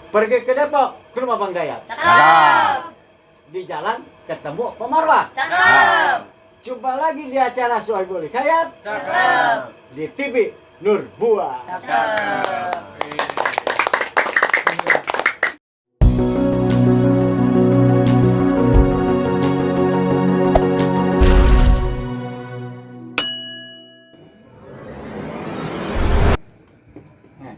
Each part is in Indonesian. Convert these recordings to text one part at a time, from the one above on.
Pergi ke Depok, ke rumah Bang Gayat. Cakep. Di jalan ketemu Pemarwa. Cakep. Jumpa lagi di acara Sohibul Hikayat. Cakep. Di TV Nur Buah. Cakep. Nah,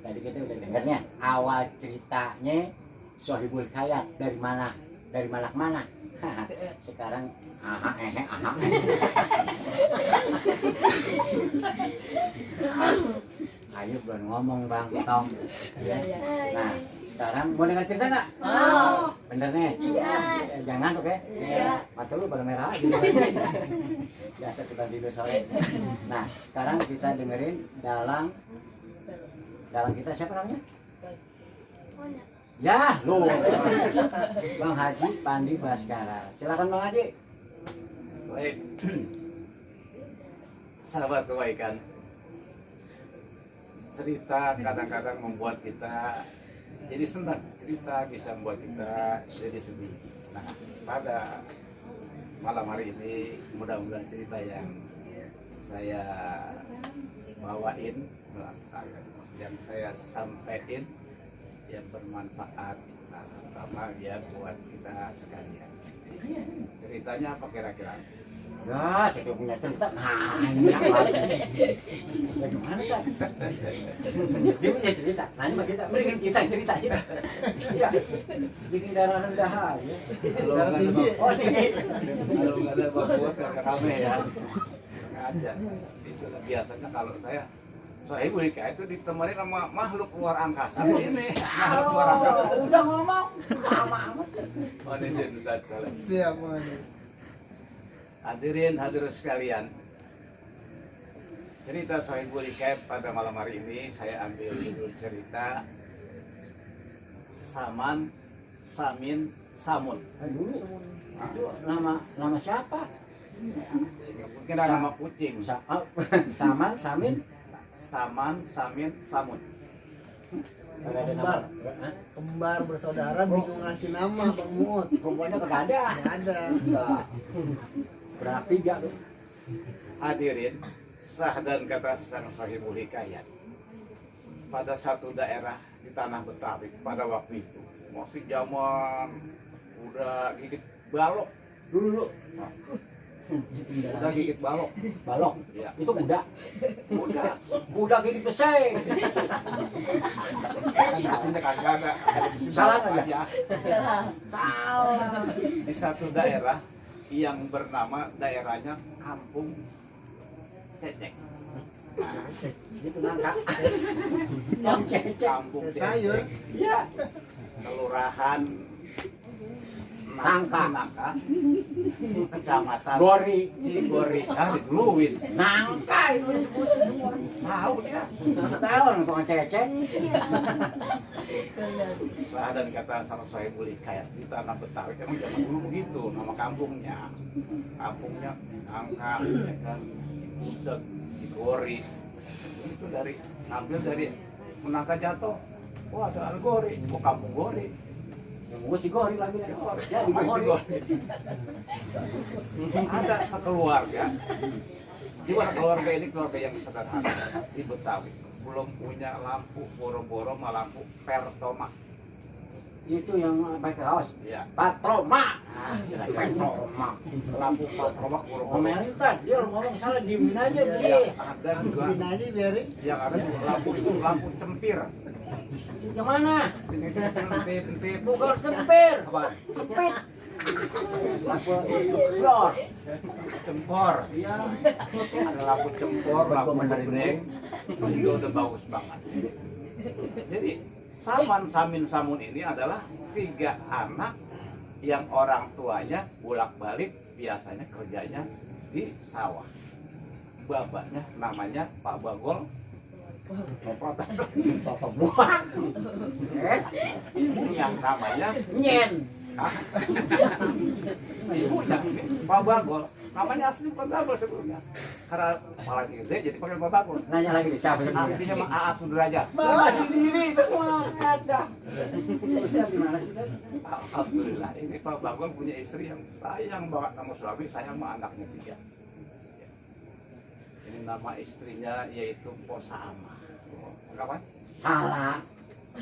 tadi kita udah dengarnya awal ceritanya Sohibul Hikayat dari mana ke mana. Sekarang aha. Ayo belum ngomong Bang Tom. Ya. Nah, sekarang mau dengar cerita nggak? Mau. Bener nih? Iya. Jangan ngantuk ya? Iya. Mata lu pada merah aja. Biasa kita tidur sore. Nah, sekarang kita dengerin dalang kita siapa namanya? Ya, lu. Bang Haji Pandi Baskara. Silakan Bang Haji. Baik, sahabat kebaikan. Cerita kadang-kadang membuat kita jadi senang. Cerita bisa membuat kita jadi sedih. Nah, pada malam hari ini mudah-mudahan cerita yang saya bawain, yang saya sampaikan, yang bermanfaat, nah, terutama ya buat kita sekalian. Ceritanya apa kira-kira? Ya, saya punya cerita banyak lagi. Bagaimana kan? Dia punya cerita. Nanya sama kita, mendingan kita cerita sih. Iya, bikin darah rendah aja. Kalau nggak ada Oh, tinggi. kalau nggak ada bakuat nggak rame ya. Sengaja. Itu biasanya kalau saya Bulika itu ditemani sama makhluk luar angkasa ini. Makhluk luar angkasa. Udah ngomong, lama amat. Siap, hadirin sekalian. Cerita Sohibul Hikayat pada malam hari ini saya ambil judul cerita Saman, Samin, Samun. Dulu itu nama siapa? Mungkin nama kucing. Saman, Samin. Saman, Samin, Samun. Kagak ada Kembar. nama. Kembar bersaudara bingung ngasih nama Bang Muut. Perempuannya kagak ada. Nggak ada. Berarti tiga tuh. Hadirin, sah dan kata sang Sohibul Hikayat. Pada satu daerah di tanah Betawi pada waktu itu masih zaman udah gigit balok dulu. Nah, udah gigit balok. Balok. Ya. Itu kuda. Udah Gigit peseng. kan mesinnya kagak ada. Salah nggak? aja. Salah. Di satu daerah yang bernama daerahnya Kampung Cecek. Itu nangka. Yang cecek. Kampung Sayur. Cecek. Iya. Kelurahan Nangka. Kecamatan Gori. Cigori. Diduluin. Nangka itu disebut. Tahu dia. Tahu orang tukang cecek. Sah dan kata sama Sohibul Hikayat di tanah Betawi emang zaman dulu begitu nama kampungnya Nangka, ya kan, Udeg, Cigori. Itu ngambil dari Menangka jatuh. Wah, ada Algori, kampung Gori. Gue si Gori lagi nih. Ya, di Namanya Gori. Cigori. Ada sekeluarga. Di mana keluarga ini keluarga yang sederhana di Betawi. Belum punya lampu, boro-boro mah lampu Pertoma. Itu yang pakai kaos. Ya. Patroma. Patroma. Lampu Pertoma boro-boro. Omelin kan, dia ngomong salah diemin aja sih. Ada juga Bikin aja biarin. yang ada juga lampu itu lampu cempir. Yang mana? Ini cempir. Bukan tempir. Apa? Sepit. Lampu jor. Cempor. Iya. Ada lampu cempor, lampu mendereng. Itu udah bagus banget. Jadi Saman, Samin, Samun ini adalah 3 anak yang orang tuanya bolak-balik biasanya kerjanya di sawah. Bapaknya namanya Pak Bagol. Bapak buah. Ibu yang namanya Nyen. Ibunya Pak Bagol. Namanya asli Pak Bagol sebelumnya. Karena kepala gede jadi panggil Pak Bagol. Nanya lagi nih siapa yang Aslinya mah Aat Sudrajat. Bapak sendiri itu mah ada. Ustaz gimana sih Ustaz? Alhamdulillah, ini Pak Bagong punya istri yang sayang banget sama suami, sayang sama anaknya 3. Ini nama istrinya yaitu Posama. Kapan? Salah.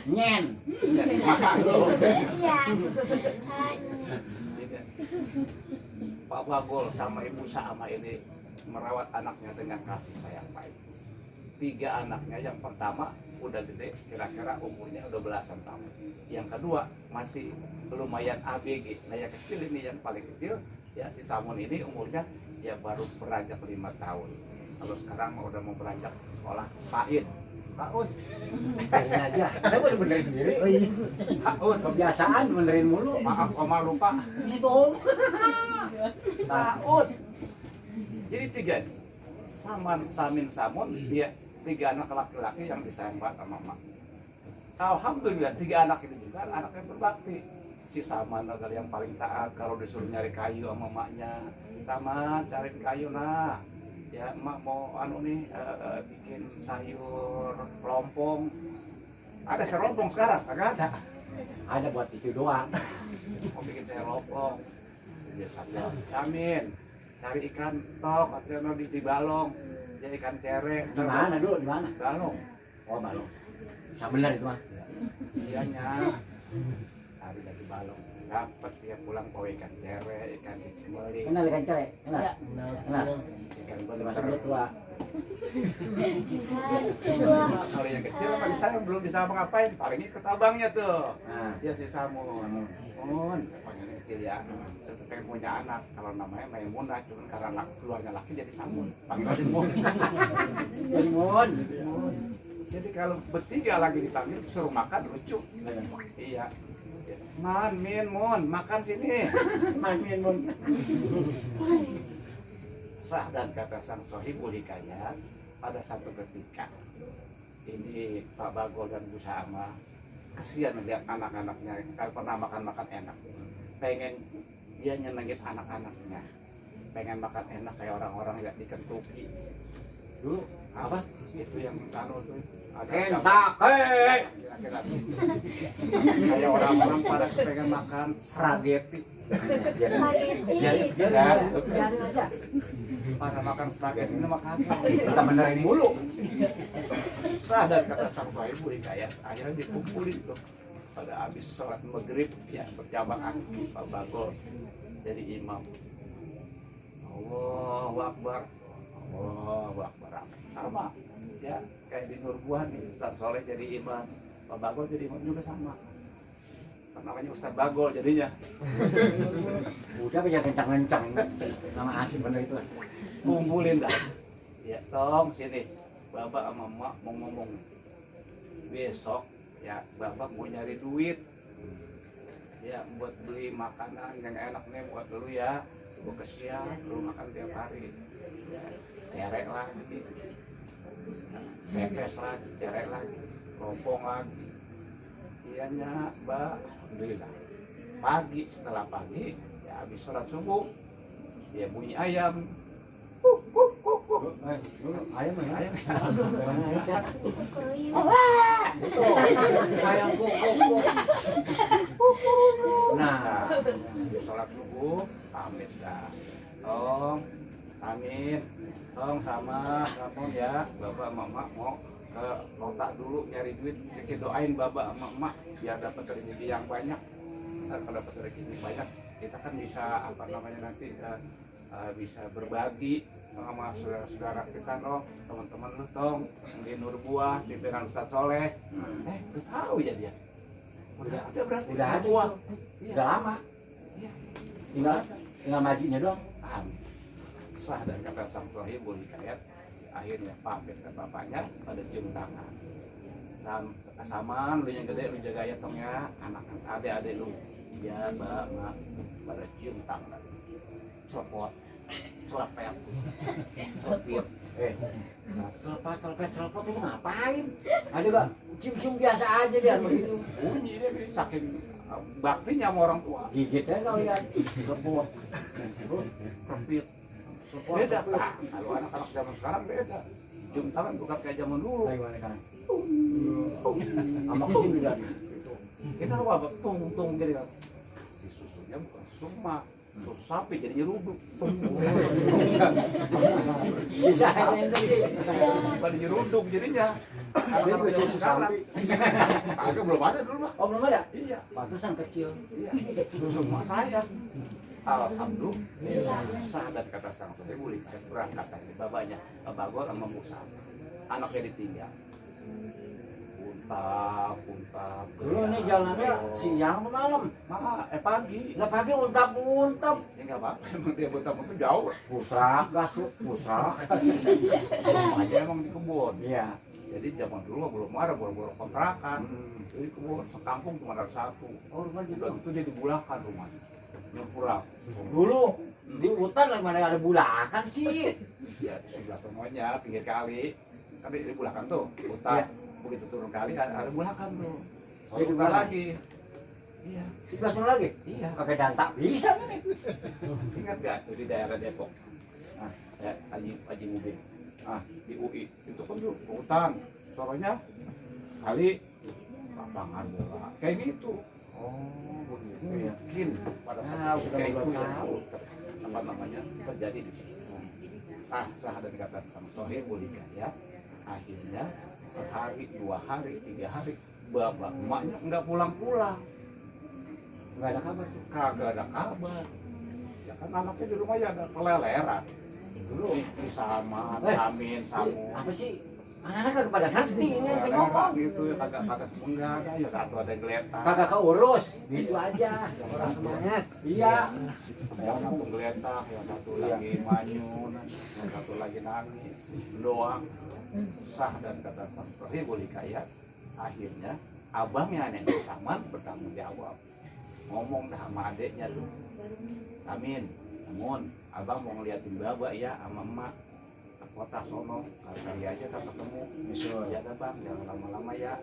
Nyen. Iya. Pak Bagol sama Ibu Sama ini merawat anaknya dengan kasih sayang baik. 3 anaknya, yang pertama udah gede, kira-kira umurnya udah belasan tahun. Yang kedua masih lumayan ABG. Nah yang kecil ini yang paling kecil, ya si Samun ini umurnya ya baru beranjak 5 tahun. Kalau sekarang udah mau beranjak sekolah PAID. Paun. Benerin aja. Kita boleh benerin sendiri. Oh iya. PAUD. Kebiasaan benerin mulu. Maaf Oma lupa. Gitu Om. PAUD. Jadi 3 nih. Samin, Samun, dia 3 anak laki-laki yang disayang banget sama mama. Alhamdulillah 3 anak ini juga anak yang berbakti. Si Saman adalah yang paling taat kalau disuruh nyari kayu sama emaknya. Saman, cari kayu nah. Ya emak mau bikin sayur lompong. Ada sayur lompong sekarang? Kagak ada. Ada buat itu doang. Mau bikin sayur lompong. Dia Samin, cari ikan tok atau di balong. Dia ikan cere. Di mana dulu? Di mana? Balong. Oh, balong. Bisa bener itu mah. Dianya cari dari balong. Dapat dia pulang bawa ikan cere, ikan cimeli. Kenal ikan cere? Kenal? Iya. Kenal? Ikan Di masa dulu tua. Kalau yang kecil apa di sana belum bisa ngapain, paling ikut abangnya tuh. Nah, Dia si Samun. Mun, panggil kecil ya. Saya pengen punya anak. Kalau namanya Maimunah, cuma karena keluarnya laki jadi Samun. Panggil aja Mun. Maimun. Jadi kalau bertiga lagi dipanggil suruh makan lucu. Iya. Mun, makan sini. Maimun. Sah dan kata sang sohibul hikayat, pada satu ketika ini Pak Bagol dan Bu Sama kesian melihat anak-anaknya kalau pernah makan enak, pengen dia nyenengin anak-anaknya, pengen makan enak kayak orang-orang yang di Kentucky dulu apa itu yang tuh ada laki-laki kayak orang-orang pada pengen makan spaghetti. Biarin aja. Pada makan spaghetti ini makan Kita benerin mulu. sah dan kata sang ibu hikayat akhirnya dikumpulin tuh pada habis sholat maghrib ya berjamaah Pak Bagol jadi imam. Allahu Akbar, Allahu Akbar, sama ya kayak di Nurbuhan nih Ustaz Soleh jadi imam, Pak Bagol jadi imam juga sama. Namanya Ustaz Bagol jadinya. Udah aja kencang-kencang. Nama asli bener itu. Kumpulin dah. Ya, tong sini. Bapak sama Mak mau ngomong. Besok ya Bapak mau nyari duit. Ya buat beli makanan yang enak nih buat lu ya. Gua kesian lu makan tiap hari. Ya, cerek lagi. Pepes lagi, cerek lagi. Lompong lagi. Ianya, Mbak. Alhamdulillah. Pagi setelah pagi ya habis sholat subuh ya bunyi ayam. Ayam mana? Ayam. Ayam kok. Nah, Sholat subuh pamit dah. Tong, amin. Tong sama kamu ya, Bapak Mama mau ke kota dulu nyari duit. Kita doain Bapak sama Emak biar dapat rezeki yang banyak. Ntar kalau dapat rezeki banyak, kita kan bisa apa namanya nanti bisa berbagi sama saudara-saudara kita dong, teman-teman lu dong, di Nurbuah, pimpinan Ustaz Soleh. Lu tahu ya dia? Udah ada berarti. udah ada. Nurbuah. Udah lama. Iya. Tinggal majunya doang. Paham. Sah dan kata sang sohibul hikayat akhirnya pamit ke bapaknya pada cium tangan. Dan samaan lu yang gede lu jaga ya tong ya, anak adik-adik lu. Iya, Mbak, Mak, pada cium tangan. Celpot, celepet, celepit. Celepet itu ngapain? Ada gak? Cium-cium biasa aja dia begitu. Bunyi dia saking baktinya sama orang tua. Gigit aja kau lihat. Celepot, celepit. Beda, Pak. Kalau anak-anak zaman sekarang beda. Cium tangan bukan kayak zaman dulu. Sama kesini udah. Ini apa? Tung jadi si susunya bukan susu mak, susu sapi jadi nyeruduk. Bisa yang tadi. Bukan nyeruduk jadinya. Dia juga susu sapi. Agak belum ada dulu mah. Oh belum ada? Iya. Pantesan kecil. Iya. Susu mak saya. Alhamdulillah sah dari kata sang Sohibul Hikayat berangkat dari babanya Bagor sama Musa. Anaknya ditinggal. Untap. Dulu nih jalannya siang atau malam? Pagi. Nggak pagi untap. Ya nggak apa-apa, emang dia untap itu jauh. Pusrak, gasuk, pusrak. Aja emang di kebun. Iya. Jadi zaman dulu belum ada boro-boro kontrakan. Jadi kebun sekampung cuma ada satu. Oh rumah di Udah itu dia dibulakan rumahnya. Nyempurang. dulu di hutan lah mana ada bulakan sih. Ya sebelah rumahnya pinggir kali. Kan di bulakan tuh, hutan. Begitu turun kali ada bulakan tuh. Jadi Buka bulakan. lagi. Iya. 11 tahun lagi? Iya. Pakai dantak bisa nih. Ingat gak tuh di daerah Depok? Nah, ya, Haji Mubin. Ah, di UI itu kan tuh hutan. Sorenya kali lapangan bola. Kayak gitu. Oh, begitu ya. Mungkin pada Nah, saat udah kayak itu mulai ya, tahu. apa namanya terjadi di situ. Sah dari kata sang Sohibul Hikayat. Akhirnya sehari, 2 hari, 3 hari, bapak emaknya nggak pulang-pulang. Nggak ada kabar tuh. Kagak ada kabar. Ya kan anaknya di rumah ya ada keleleran. Dulu di Saman, Samin, Samu. Apa sih? Anak-anak kagak pada ngerti ini yang Keleleran ngomong. gitu ya kagak enggak ada ya satu ada geletak. Kagak keurus, gitu aja. Orang semangat. Iya. Yang satu geletak, yang satu lagi manyun, yang satu lagi nangis, doang. Sah dan kata sang Sohibul Hikayat. Akhirnya abangnya Nenek Saman bertanggung jawab. Ngomong dah sama adeknya tuh. Amin, namun abang mau ngeliatin baba ya sama emak ke kota sono, kali aja tak ketemu. Ya dah bang, jangan lama-lama ya.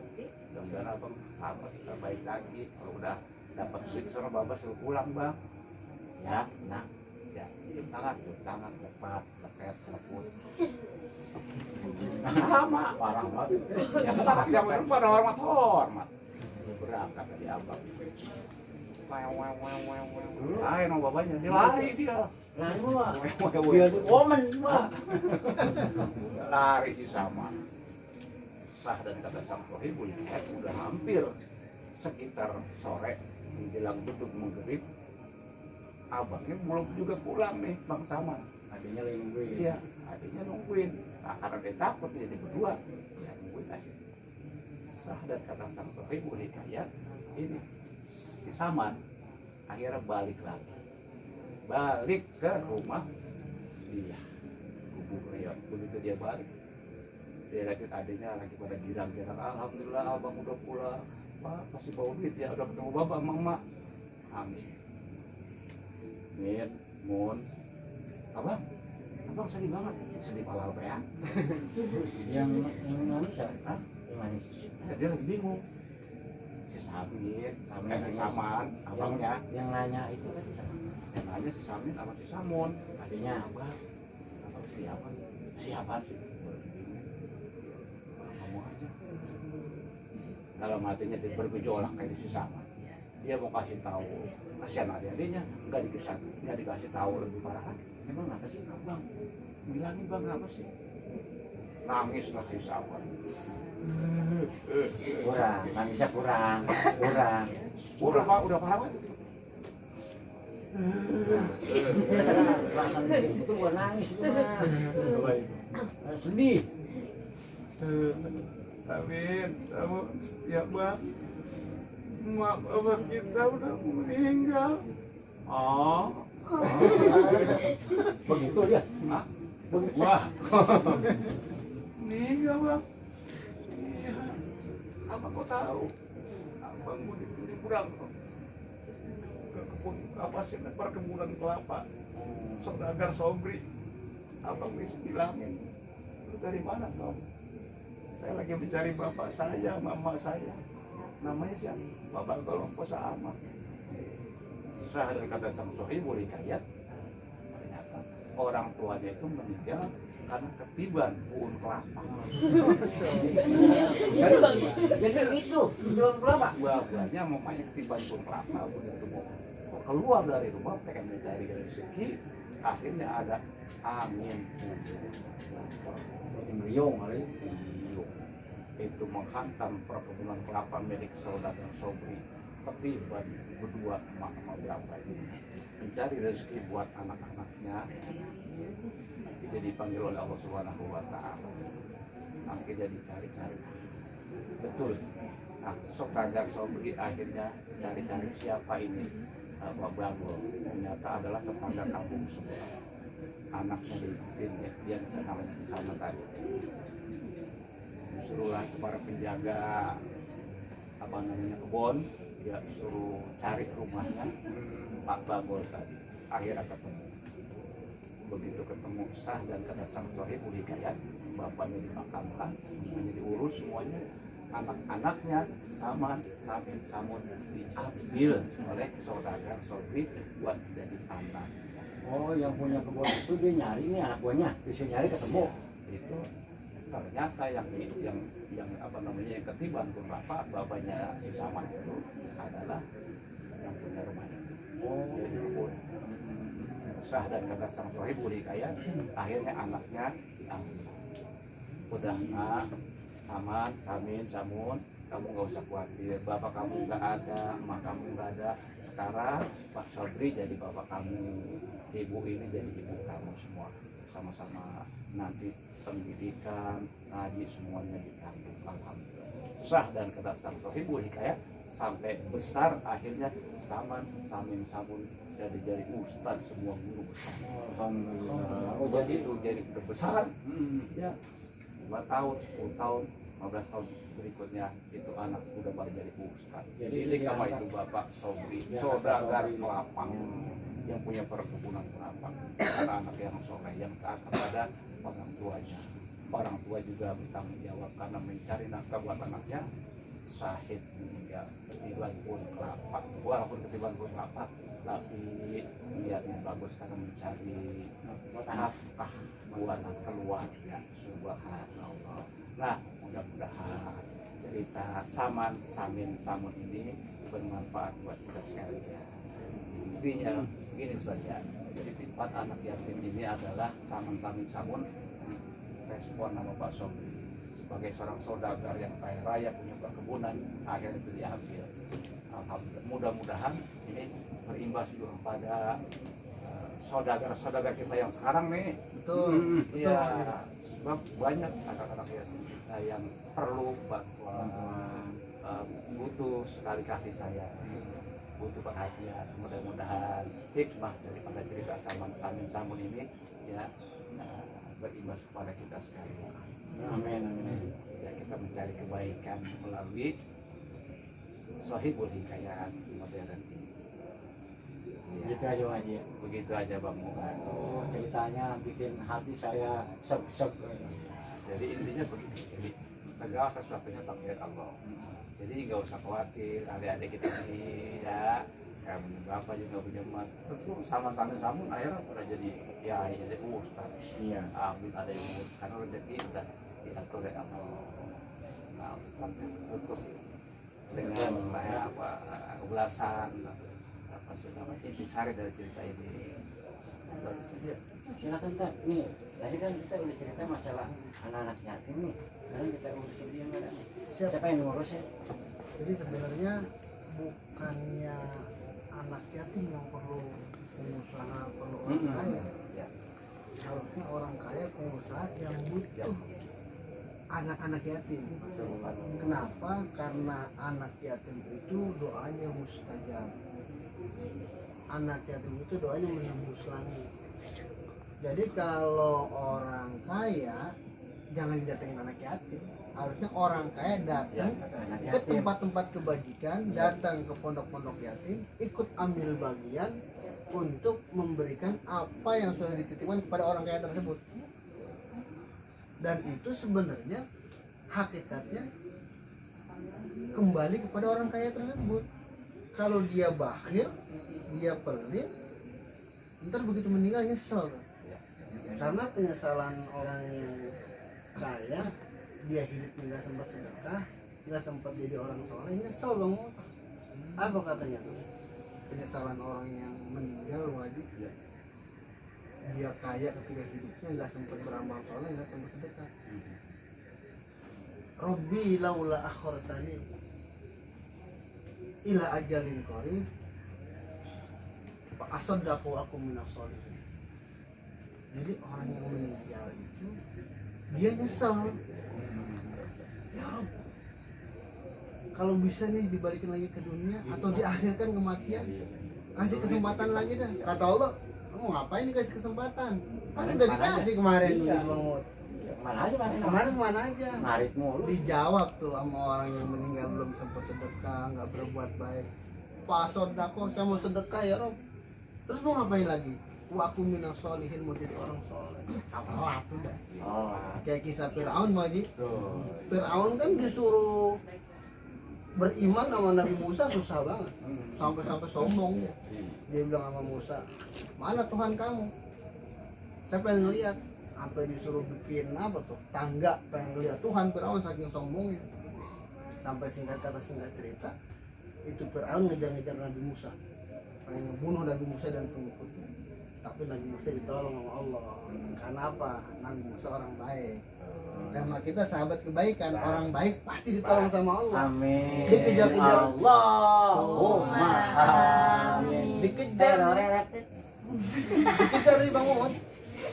Mudah-mudahan abang selamat, baik lagi. Kalau udah dapat duit sono baba suruh pulang bang. Ya, nah, ya, cium tangan, cepat, leket, leput. Sama, parah banget. Ya kan anak zaman dulu ada hormat. Berangkat dari abang. Lari sama babanya, dia lari dia. Lari mah. Dia tuh woman mah. Lari si sama. Sah dan kata sang Sohibul Hikayat udah hampir sekitar sore menjelang duduk maghrib. Abangnya belum juga pulang nih, Bang Sama. Adanya lagi nungguin. Iya, adiknya nungguin. Nah, karena dia takut jadi berdua, ya nungguin aja. Sah dan kata sang Sohibul Hikayat ini si Saman akhirnya balik ke rumah dia Kubu Riot. Begitu dia balik, dia lihat adiknya lagi pada girang-girang. Alhamdulillah abang udah pulang, Pak masih bawa duit ya, udah ketemu bapak sama emak. Amin. Min, Mun, abang sedih banget, sedih pala apa ya? Yang manis ya? Hah? Yang manis. Ya, dia lagi bingung. Si Samin, si Saman, abangnya. Yang nanya itu kan sama. Yang nanya si Samin sama si Samun. Adanya Abang siapa? Siapa sih? Ngomong aja. Dalam hatinya dia bergejolak kayak si Saman. Dia mau kasih tahu, kasihan adik-adiknya, nggak dikasih tahu lebih parah kan? Emang apa sih abang? Bilangin bang apa sih? Nangislah si Saman. kurang, nangisnya kurang. Udah parah banget. Perasaan itu bukan nangis itu mah. Sedih. Amin, kamu ya bang. Mak bapak kita udah meninggal. Oh, Begitu dia. Mak, Begitu. wah, meninggal bang. Iya, apa kau tahu? Abang mau liburan ke kebun apa sih perkebunan kelapa. Saudagar Sobri, abang bisa bilangin, lu dari mana kau? Saya lagi mencari bapak saya, mama saya. Namanya siapa? Bapak Tolong Posa Ahmad. Sah dari kata sang Sohibul Hikayat, ternyata orang tuanya itu meninggal karena ketiban pohon kelapa. Jadi itu jual kelapa. Buah-buahnya mamanya ketiban pohon kelapa, begitu mau keluar dari rumah pengen mencari rezeki, akhirnya ada angin Meriung kali. itu menghantam perkebunan kelapa milik saudara Sobri. Ketiban berdua emak berapa ini mencari rezeki buat anak-anaknya. Jadi dipanggil oleh Allah Subhanahu wa Ta'ala. Akhirnya dicari-cari. Betul. Nah, saudara Sobri akhirnya cari-cari siapa ini. Pak Bagol ternyata adalah tetangga kampung sebelah. Anaknya diikutin dia namanya di sana tadi. Suruhlah para penjaga apa namanya kebun, dia suruh cari rumahnya Pak Bagol tadi. Akhirnya ketemu. Begitu ketemu sah dan kata sang Sohibul Hikayat, bapaknya dimakamkan, semuanya diurus semuanya. Anak-anaknya Saman, Samin, Samun diambil oleh saudara Sobri buat jadi anak. Oh, yang punya kebun itu dia nyari nih anak buahnya, bisa nyari ketemu. Itu ternyata yang apa namanya yang ketiban pun bapaknya si Saman itu adalah yang punya rumahnya. Oh, jadi kebun. Sah dan kata sang Sohibul Hikayat, akhirnya anaknya diambil. Udah nak, Saman, Samin, Samun, kamu gak usah khawatir, bapak kamu gak ada, emak kamu gak ada. Sekarang Pak Sobri jadi bapak kamu, ibu ini jadi ibu kamu semua. Sama-sama nanti pendidikan, ngaji semuanya ditanggung. Alhamdulillah. Sah dan kata sang Sohibul Hikayat, sampai besar akhirnya Saman, Samin, Samun jadi ustadz semua guru besar. Alhamdulillah. Oh, jadi itu jadi udah besar. Ya. 5 tahun, 10 tahun, 15 tahun berikutnya itu anak udah pada jadi ustaz. Jadi sama itu Bapak Sobri, saudagar kelapa yang punya perkebunan kelapa. Anak-anak yang soleh yang taat kepada orang tuanya. Orang tua juga bertanggung jawab karena mencari nafkah buat anaknya. Syahid meninggal ketiban pohon kelapa, walaupun ketiban pohon kelapa, tapi niatnya bagus karena mencari nafkah buat keluarga. Subhanallah. Nah, mudah-mudahan cerita Saman, Samin, Samun ini bermanfaat buat kita sekalian. Intinya begini saja. Jadi tempat anak yatim ini adalah Saman, Samin, Samun respon nama Pak Sobri sebagai seorang saudagar yang kaya raya punya perkebunan, akhirnya itu diambil. Alhamdulillah. Mudah-mudahan ini berimbas juga pada saudagar-saudagar kita yang sekarang nih. Betul. Iya. Sebab banyak anak-anak yatim kita yang perlu bantuan, butuh sekali kasih sayang, butuh perhatian. Mudah-mudahan hikmah daripada cerita Saman, Samin, Samun ini ya berimbas kepada kita sekalian. Amin, amin. Ya, kita mencari kebaikan melalui Sohibul Hikayat modern ini. Gitu aja Pak Haji. Begitu aja Bang Muhammad. Oh, ceritanya bikin hati saya sep-sep. Jadi intinya begitu. Jadi segala sesuatunya takdir Allah. Jadi nggak usah khawatir adik-adik kita ini ya. Kamu bapak juga punya emak. Tentu sama-sama Samun akhirnya udah jadi ya jadi ustaz. Iya. Amin ada yang ngurus karena rezeki udah diatur oleh Allah. Nah, ustaz tutup dengan apa ulasan apa sih namanya intisari dari cerita ini. Ya, silakan Kak. Nih, tadi kan kita udah cerita masalah anak-anak yatim nih. Sekarang kita urusin dia nggak ada nih. Siapa yang ngurus ya? Jadi sebenarnya bukannya anak yatim yang perlu pengusaha, perlu orang kaya. Ya. Harusnya orang kaya pengusaha yang butuh anak-anak yatim. Kenapa? Karena anak yatim itu doanya mustajab. Anak yatim itu doanya menembus langit. Jadi kalau orang kaya jangan didatengin anak yatim. Harusnya orang kaya datang ke tempat-tempat kebajikan, datang ke pondok-pondok yatim, ikut ambil bagian untuk memberikan apa yang sudah dititipkan kepada orang kaya tersebut. Dan itu sebenarnya hakikatnya kembali kepada orang kaya tersebut. Kalau dia bakhil, dia pelit, ntar begitu meninggal nyesel. Karena penyesalan orang yang kaya, dia hidupnya nggak sempat sedekah, nggak sempat jadi orang soleh, nyesel Bang Mu'ud. Apa katanya tuh? Penyesalan orang yang meninggal wajib ya. Dia kaya ketika hidupnya nggak sempat beramal soleh, nggak sempat sedekah. Robbi laula akhortani ila ajalin qarib fa asaddaqu aku minas sholihin. Jadi orang yang meninggal itu dia nyesel. Ya Rob, kalau bisa nih dibalikin lagi ke dunia atau diakhirkan kematian, kasih kesempatan lagi dah. Kata Allah, kamu ngapain dikasih kesempatan? Kan udah dikasih kemarin Iya. Bang Mu'ud. Mana aja mana? Kemarin mana aja? Ngarit mulu. Dijawab tuh sama orang yang meninggal belum sempat sedekah, nggak berbuat baik. Pak sodako, saya mau sedekah ya Rob. Terus mau ngapain lagi? Wa aku minas sholihin, mau jadi orang soleh. Apa tuh? Oh. Kayak kisah Fir'aun Pak Haji. Tuh. Fir'aun kan disuruh beriman sama Nabi Musa susah banget. Sampai-sampai sombong ya. Dia bilang sama Musa, mana Tuhan kamu? Saya pengen ngeliat. Sampai disuruh bikin apa tuh? Tangga, pengen ngeliat Tuhan. Fir'aun saking sombongnya. Sampai singkat kata singkat cerita, itu Fir'aun ngejar-ngejar Nabi Musa, pengen ngebunuh Nabi Musa dan pengikutnya. Tapi Nabi Musa ditolong sama Allah. Karena apa? Nabi Musa orang baik. Dan kita sahabat kebaikan, orang baik pasti ditolong sama Allah. Amin. Dikejar-kejar. Allahumma amin. Dikejar. Dikejar nih Bang Mu'ud.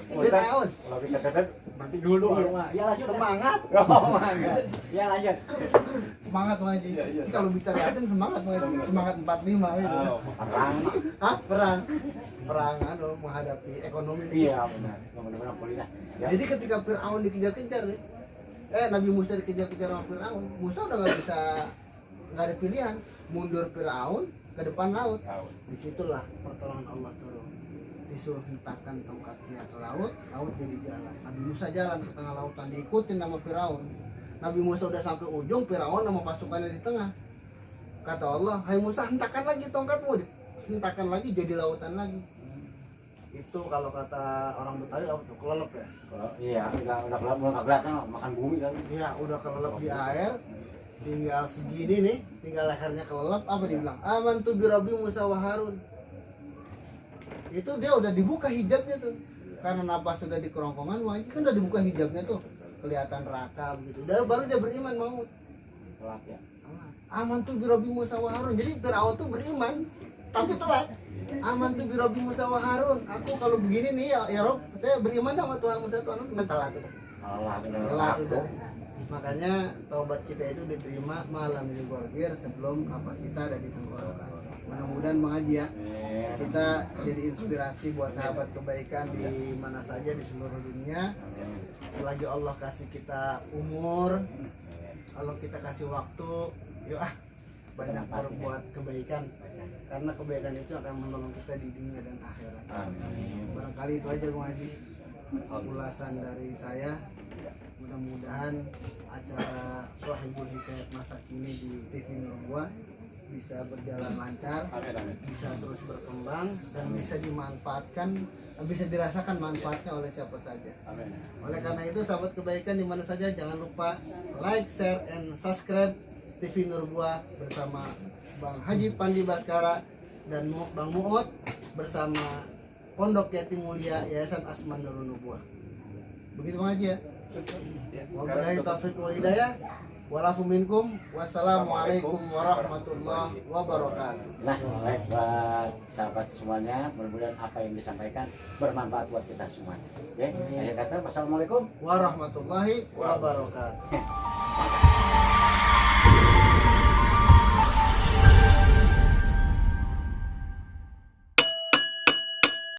Fir'aun. Kalau kita kata berarti dulu. Ya lanjut. Semangat. Oh, semangat. Ya lanjut. Semangat Bang Haji. Jadi kalau bicara yatim semangat Bang Haji. Semangat 45 gitu. Perang. Hah? Perang. Perang menghadapi ekonomi. Iya benar. Benar-benar kuliah. Ya. Jadi ketika Fir'aun dikejar-kejar nih, Nabi Musa dikejar-kejar sama Fir'aun, Musa udah nggak ada pilihan, mundur Fir'aun ke depan laut. Disitulah pertolongan Allah turun. Disuruh hentakkan tongkatnya ke laut, laut jadi jalan. Nabi Musa jalan ke tengah lautan, diikutin sama Fir'aun. Nabi Musa udah sampai ujung, Fir'aun sama pasukannya di tengah. Kata Allah, hai Musa, hentakkan lagi tongkatmu, hentakkan lagi jadi lautan lagi. Itu kalau kata orang Betawi apa tuh? Kelelep ya? Iya, udah kelihatan makan bumi kali. Iya, udah kelelep di air, tinggal segini nih, tinggal lehernya kelelep, apa dibilang? Amantu bi Rabbi Musa wa Harun. Itu dia udah dibuka hijabnya tuh. Karena napas sudah di kerongkongan, wah ini kan udah dibuka hijabnya tuh. Kelihatan neraka begitu. Udah baru dia beriman mau. Telat ya. Amantu bi Rabbi Musa wa Harun. Jadi Fir'aun tuh beriman, tapi telat. Amantu bi Rabbi Musa wa Harun. Aku kalau begini nih ya Rob, saya beriman sama Tuhan Musa Tuhan telat tuh. Telat sudah. Makanya taubat kita itu diterima malam di gorgir sebelum napas kita ada di tenggorokan. Mudah-mudahan Bang Haji ya, kita jadi inspirasi buat sahabat kebaikan di mana saja di seluruh dunia. Selagi Allah kasih kita umur, kalau kita kasih waktu, yuk banyak berbuat kebaikan, karena kebaikan itu akan menolong kita di dunia dan akhirat. Amin. Barangkali itu aja Bang Haji ulasan dari saya. Mudah-mudahan acara Shahibul Hikayat masa kini di TV Nurbuah bisa berjalan lancar, bisa terus berkembang dan bisa dimanfaatkan, bisa dirasakan manfaatnya oleh siapa saja. Amin. Oleh karena itu sahabat kebaikan di mana saja jangan lupa like, share, and subscribe TV Nurbuah bersama Bang Haji Pandi Baskara dan Bang Mu'ud bersama Pondok Yatim Mulia Yayasan Asman Nurul Nubuah. Begitu Bang Haji ya. Wabillahi taufiq wal hidayah. Walafu minkum. Wassalamualaikum warahmatullahi wabarakatuh. Nah, baik buat sahabat semuanya, mudah-mudahan apa yang disampaikan bermanfaat buat kita semua. Ya, akhir kata, wassalamualaikum Warahmatullahi wabarakatuh.